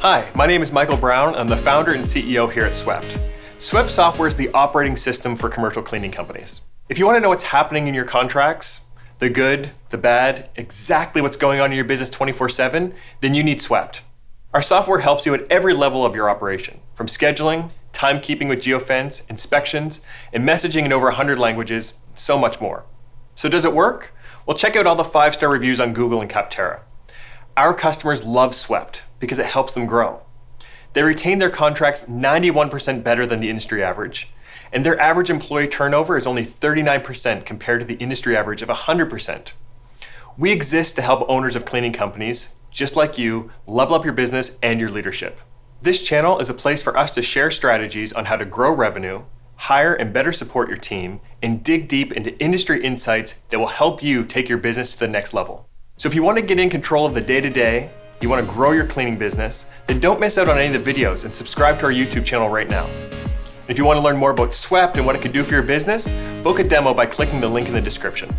Hi, my name is Michael Brown. I'm the founder and CEO here at Swept. Swept software is the operating system for commercial cleaning companies. If you want to know what's happening in your contracts, the good, the bad, exactly what's going on in your business 24/7, then you need Swept. Our software helps you at every level of your operation, from scheduling, timekeeping with geofence, inspections, and messaging in over 100 languages, so much more. So does it work? Well, check out all the 5-star reviews on Google and Capterra. Our customers love Swept because it helps them grow. They retain their contracts 91% better than the industry average, and their average employee turnover is only 39% compared to the industry average of 100%. We exist to help owners of cleaning companies, just like you, level up your business and your leadership. This channel is a place for us to share strategies on how to grow revenue, hire and better support your team, and dig deep into industry insights that will help you take your business to the next level. So if you want to get in control of the day-to-day, you want to grow your cleaning business, then don't miss out on any of the videos and subscribe to our YouTube channel right now. If you want to learn more about Swept and what it can do for your business, book a demo by clicking the link in the description.